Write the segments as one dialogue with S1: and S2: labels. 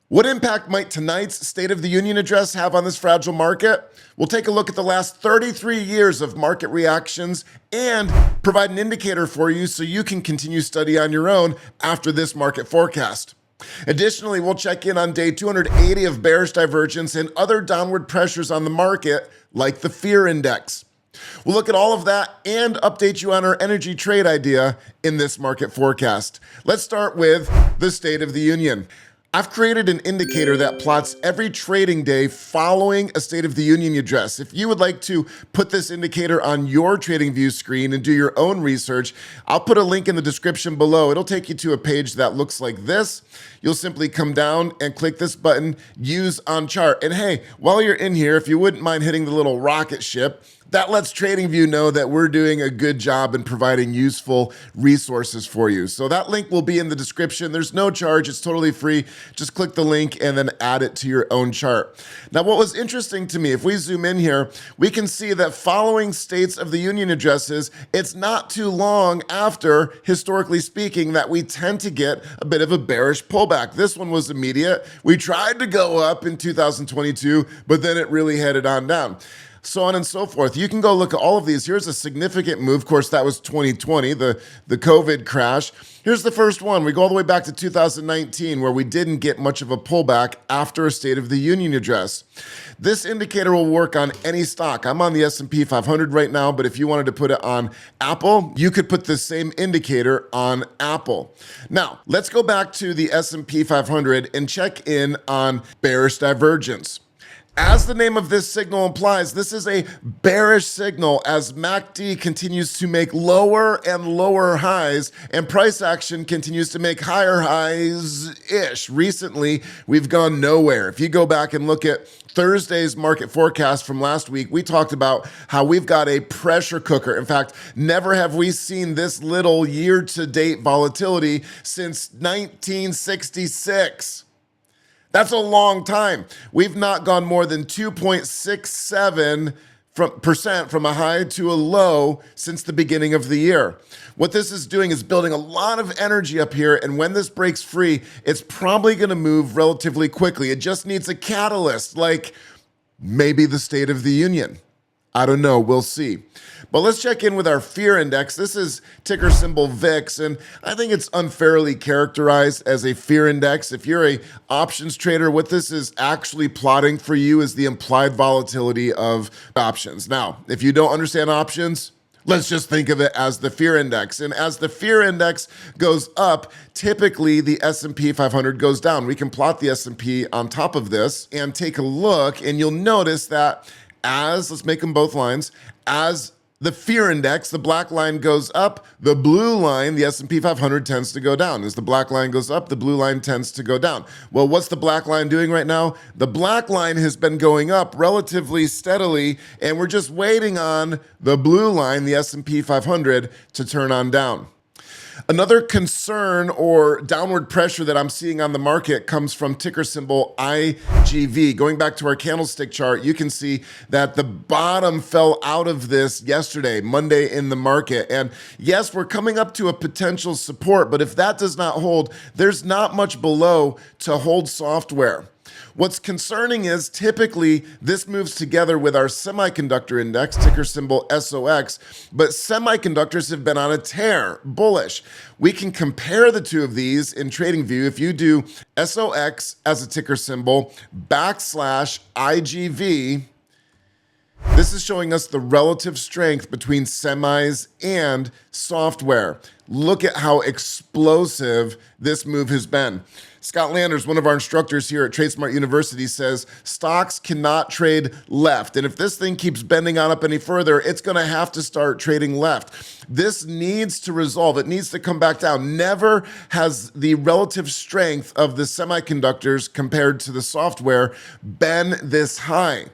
S1: What impact might tonight's State of the Union address have on this fragile market? We'll take a look at the last 33 years of market reactions and provide an indicator for you so you can continue study on your own after this market forecast. Additionally, we'll check in on day 280 of bearish divergence and other downward pressures on the market, like the fear index. We'll look at all of that and update you on our energy trade idea in this market forecast. Let's start with the State of the Union. I've created an indicator that plots every trading day following a State of the Union address. If you would like to put this indicator on your TradingView screen and do your own research, I'll put a link in the description below. It'll take you to a page that looks like this. You'll simply come down and click this button, Use on Chart. And hey, while you're in here, if you wouldn't mind hitting the little rocket ship, that lets TradingView know that we're doing a good job in providing useful resources for you. So that link will be in the description. There's no charge. It's totally free. Just click the link and then add it to your own chart. Now, what was interesting to me, if we zoom in here, we can see that following States of the Union addresses, it's not too long after, historically speaking, that we tend to get a bit of a bearish pullback. This one was immediate. We tried to go up in 2022, but then it really headed on down. So on and so forth. You can go look at all of these. Here's a significant move. Of course, that was 2020, the COVID crash. Here's the first one. We go all the way back to 2019, where we didn't get much of a pullback after a State of the Union address. This indicator will work on any stock. I'm on the S&P 500 right now, but if you wanted to put it on Apple, you could put the same indicator on Apple. Now, let's go back to the S&P 500 and check in on bearish divergence. As the name of this signal implies, this is a bearish signal as MACD continues to make lower and lower highs and price action continues to make higher highs-ish. Recently, we've gone nowhere. If you go back and look at Thursday's market forecast from last week, we talked about how we've got a pressure cooker. In fact, never have we seen this little year-to-date volatility since 1966. That's a long time. We've not gone more than 2.67% from a high to a low since the beginning of the year. What this is doing is building a lot of energy up here, and when this breaks free, it's probably going to move relatively quickly. It just needs a catalyst, like maybe the State of the Union. I don't know, we'll see. But let's check in with our fear index. This is ticker symbol VIX, and I think it's unfairly characterized as a fear index. If you're a options trader, what this is actually plotting for you is the implied volatility of options. Now, if you don't understand options, let's just think of it as the fear index. And as the fear index goes up, typically the S&P 500 goes down. We can plot the S&P on top of this and take a look, and you'll notice that let's make them both lines, as the fear index, the black line goes up, the blue line, the S&P 500 tends to go down. As the black line goes up, the blue line tends to go down. Well, what's the black line doing right now? The black line has been going up relatively steadily, and we're just waiting on the blue line, the S&P 500, to turn on down. Another concern or downward pressure that I'm seeing on the market comes from ticker symbol IGV. Going back to our candlestick chart, you can see that the bottom fell out of this yesterday, Monday in the market. And yes, we're coming up to a potential support, but if that does not hold, there's not much below to hold software. What's concerning is typically this moves together with our semiconductor index, ticker symbol SOX, but semiconductors have been on a tear, bullish. We can compare the two of these in TradingView. If you do SOX as a ticker symbol /IGV, this is showing us the relative strength between semis and software. Look at how explosive this move has been. Scott Landers, one of our instructors here at Tradesmart University, says stocks cannot trade left. And if this thing keeps bending on up any further, it's going to have to start trading left. This needs to resolve. It needs to come back down. Never has the relative strength of the semiconductors compared to the software been this high.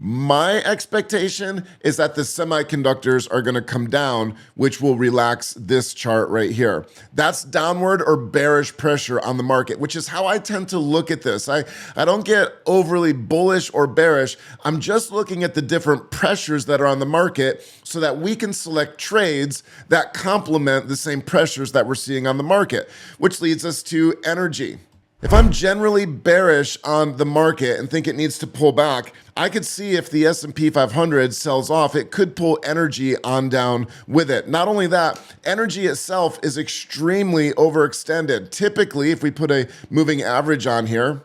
S1: My expectation is that the semiconductors are going to come down, which will relax this chart right here. That's downward or bearish pressure on the market, which is how I tend to look at this. I don't get overly bullish or bearish. I'm just looking at the different pressures that are on the market so that we can select trades that complement the same pressures that we're seeing on the market, which leads us to energy. If I'm generally bearish on the market and think it needs to pull back, I could see if the S&P 500 sells off, it could pull energy on down with it. Not only that, energy itself is extremely overextended. Typically, if we put a moving average on here,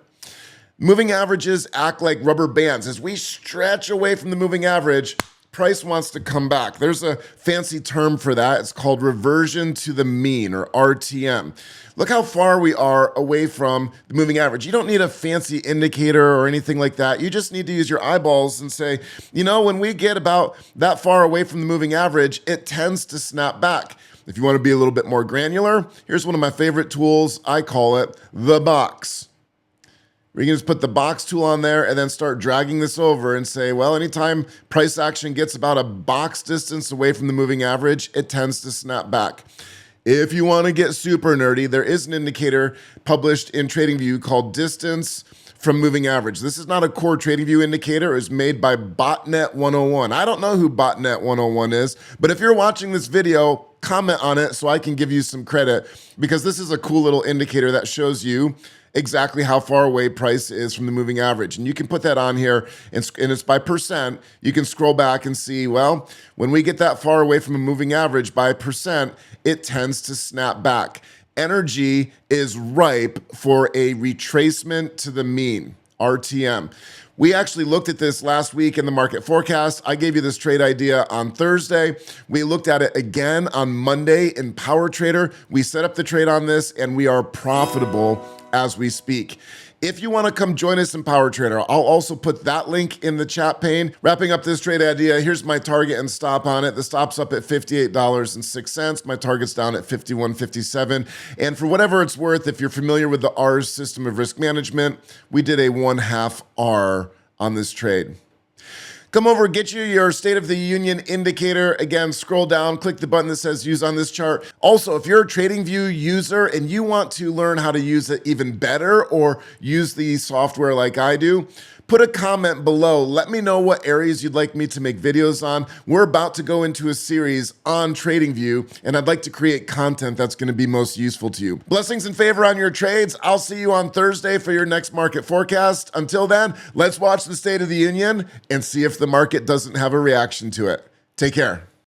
S1: moving averages act like rubber bands. As we stretch away from the moving average, price wants to come back. There's a fancy term for that. It's called reversion to the mean, or RTM. Look how far we are away from the moving average. You don't need a fancy indicator or anything like that. You just need to use your eyeballs and say, you know, when we get about that far away from the moving average, it tends to snap back. If you want to be a little bit more granular, here's one of my favorite tools. I call it the box. We can just put the box tool on there and then start dragging this over and say, well, anytime price action gets about a box distance away from the moving average, it tends to snap back. If you want to get super nerdy, there is an indicator published in TradingView called distance from moving average. This is not a core TradingView indicator. It was made by Botnet 101. I don't know who Botnet 101 is, but if you're watching this video, comment on it so I can give you some credit, because this is a cool little indicator that shows you exactly how far away price is from the moving average. And you can put that on here, and it's by percent. You can scroll back and see, well, when we get that far away from a moving average by percent, it tends to snap back. Energy is ripe for a retracement to the mean, RTM. We actually looked at this last week in the market forecast. I gave you this trade idea on Thursday. We looked at it again on Monday in Power Trader. We set up the trade on this, and we are profitable as we speak. If you want to come join us in Power Trader, I'll also put that link in the chat pane. Wrapping up this trade idea, here's my target and stop on it. The stop's up at $58.06. My target's down at $51.57. And for whatever it's worth, if you're familiar with the R's system of risk management, we did a 1/2 R on this trade. Come over, get you your State of the Union indicator. Again, scroll down, click the button that says use on this chart. Also, if you're a TradingView user and you want to learn how to use it even better or use the software like I do, put a comment below. Let me know what areas you'd like me to make videos on. We're about to go into a series on TradingView, and I'd like to create content that's going to be most useful to you. Blessings and favor on your trades. I'll see you on Thursday for your next market forecast. Until then, let's watch the State of the Union and see if the market doesn't have a reaction to it. Take care.